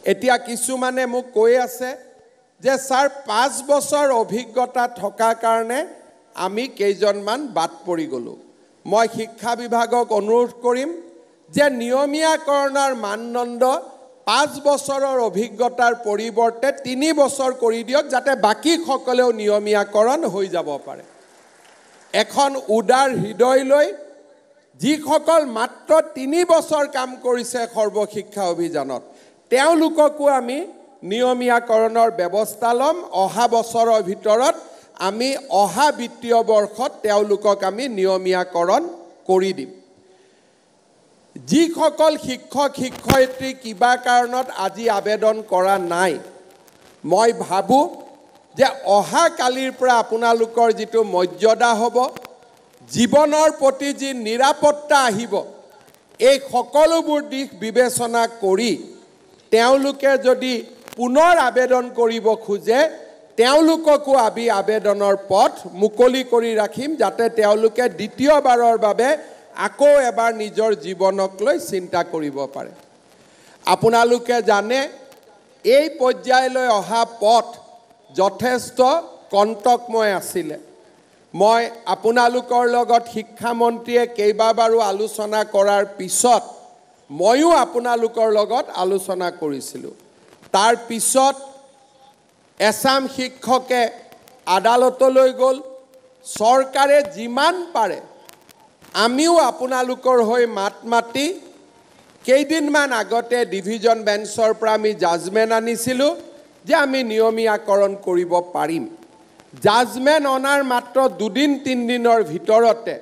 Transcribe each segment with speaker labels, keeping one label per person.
Speaker 1: এতিয়া কিছুমানে মোক কৈ আছে যে স্যাৰ 5 বছৰ অভিজ্ঞতা থকাৰ কাৰণে আমি কেইজনমান বাদ পৰি গলো মই শিক্ষা বিভাগক অনুৰোধ কৰিম যে নিয়মীয়াকৰণৰ মানদণ্ড 5 বছৰৰ অভিজ্ঞতাৰ পৰিৱৰ্তে 3 বছৰ কৰি দিয়ক যাতে বাকি সকলেও নিয়মীয়াকৰণ হৈ যাব পাৰে এখন উদাৰ হৃদয় লৈ যিসকল মাত্ৰ 3 বছৰ কাম কৰিছে সৰ্বশিক্ষা অভিযানত তেওঁলোককো আমি নিয়মীয়াকৰণৰ ব্যৱস্থা লম অহা বছৰৰ ভিতৰত আমি অহা বিত্তীয় বৰ্ষত তেওঁলোকক আমি নিয়মীয়াকৰণ কৰি দিম যিসকল শিক্ষক শিক্ষয়িত্ৰী কিবা কাৰণত আজি আবেদন কৰা নাই মই ভাবো যে অহা কালিৰ পৰা আপোনালোকৰ যিটো মৰ্যাদা হ'ব জীৱনৰ প্ৰতি যি নিৰাপত্তা আহিব এই সকলোবোৰ দিশ বিবেচনা কৰি তেওঁলোকে যদি পুনৰ আবেদন কৰিব খোজে তেওঁলোককো আমি আবেদনৰ পথ মুকলি কৰি ৰাখিম যাতে তেওঁলোকে দ্বিতীয়বাৰৰ বাবে আকৌ এবাৰ নিজৰ জীৱনক লৈ চিন্তা কৰিব পাৰে আপোনালোকে জানে এই পৰ্যায়লৈ অহা পথ যথেষ্ট কণ্টকময় আছিল মই আপোনালোকৰ লগত শিক্ষা মন্ত্ৰীয়ে কেইবাবাৰো আলোচনা কৰাৰ পিছত ময়ো আপোনালোকৰ লগত আলোচনা কৰিছিলোঁ তাৰ পিছত এছাম শিক্ষকে আদালতলৈ গ'ল চৰকাৰে যিমান পাৰে আমিও আপোনালোকৰ হৈ মাত মাতি কেইদিনমান আগতে ডিভিজন বেঞ্চৰ পৰা আমি জাজমেণ্ট আনিছিলোঁ যে আমি নিয়মীয়াকৰণ কৰিব পাৰিম জাজমেণ্ট অনাৰ মাত্ৰ 2-3 দিনৰ ভিতৰতে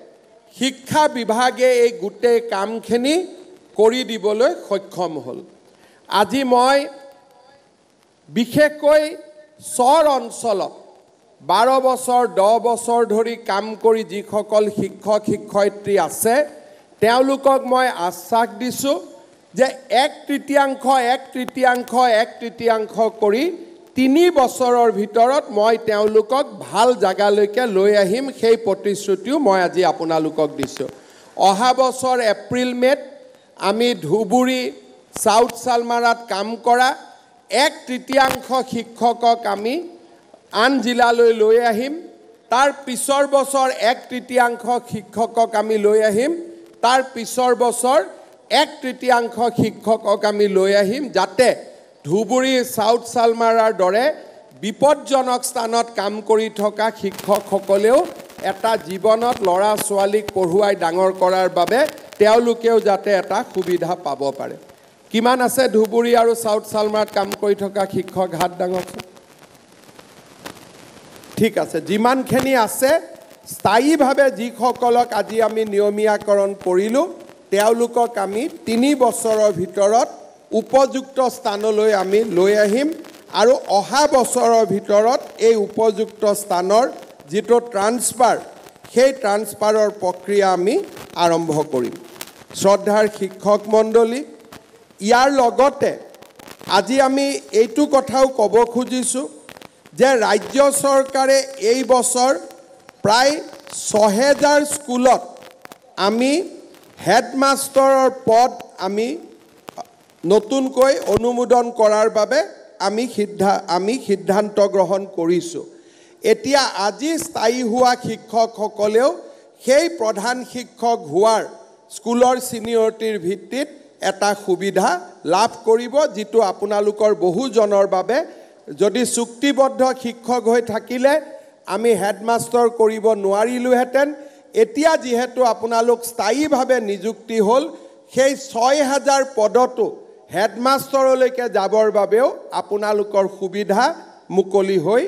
Speaker 1: শিক্ষা বিভাগে এই গোটেই কামখিনি কৰি দিবলৈ সক্ষম হ'ল আজি মই বিশেষকৈ চৰ অঞ্চলত 12 বছৰ 10 বছৰ ধৰি কাম কৰি যিসকল শিক্ষক শিক্ষয়িত্ৰী আছে তেওঁলোকক মই আশ্বাস দিছোঁ যে 1/3 কৰি 3 বছৰৰ ভিতৰত মই তেওঁলোকক ভাল জাগালৈকে লৈ আহিম সেই প্ৰতিশ্ৰুতিও মই আজি আপোনালোকক দিছোঁ অহা বছৰ এপ্ৰিল মেত আমি ধুবুৰী সাউথ সালমাৰাত কাম কৰা 1/3 শিক্ষকক আমি আন জিলালৈ লৈ আহিম তাৰ পিছৰ বছৰ 1/3 শিক্ষকক আমি লৈ আহিম তাৰ পিছৰ বছৰ 1/3 শিক্ষকক আমি লৈ আহিম যাতে ধুবুৰী সাউথ সালমাৰাৰ দৰে বিপদজনক স্থানত কাম কৰি থকা শিক্ষকসকলেও এটা জীৱনত ল'ৰা ছোৱালীক পঢ়ুৱাই ডাঙৰ কৰাৰ বাবে তেওঁলোকেও যাতে এটা সুবিধা পাব পাৰে কিমান আছে ধুবুৰী আৰু সাউথ সালমাৰাত কাম কৰি থকা শিক্ষক হাত ডাঙৰ ঠিক আছে যিমানখিনি আছে স্থায়ীভাৱে যিসকলক আজি আমি নিয়মীয়াকৰণ কৰিলোঁ তেওঁলোকক আমি 3 বছৰৰ ভিতৰত উপযুক্ত স্থানলৈ আমি লৈ আহিম আৰু অহা বছৰৰ ভিতৰত এই উপযুক্ত স্থানৰ যিটো ট্ৰান্সফাৰ সেই ট্ৰান্সফাৰৰ প্ৰক্ৰিয়া আমি আৰম্ভ কৰিম শ্ৰদ্ধাৰ শিক্ষক মণ্ডলী ইয়াৰ লগতে আজি আমি এইটো কথাও ক'ব খুজিছোঁ যে ৰাজ্য চৰকাৰে এই বছৰ প্ৰায় 6000 স্কুলত আমি হেডমাষ্টাৰৰ পদ আমি নতুনকৈ অনুমোদন কৰাৰ বাবে আমি সিদ্ধান্ত গ্ৰহণ কৰিছোঁ এতিয়া আজি স্থায়ী হোৱা শিক্ষকসকলেও সেই প্ৰধান শিক্ষক হোৱাৰ স্কুলৰ সিনিয়ৰিটিৰ ভিত্তিত এটা সুবিধা লাভ কৰিব যিটো আপোনালোকৰ বহুজনৰ বাবে যদি চুক্তিবদ্ধ শিক্ষক হৈ থাকিলে আমি হেডমাষ্টাৰ কৰিব নোৱাৰিলোহেঁতেন এতিয়া যেহেতু আপোনালোক স্থায়ীভাৱে নিযুক্তি হ'ল সেই 6000 পদটো হেডমাষ্টাৰলৈকে যাবৰ বাবেও আপোনালোকৰ সুবিধা মুকলি হৈ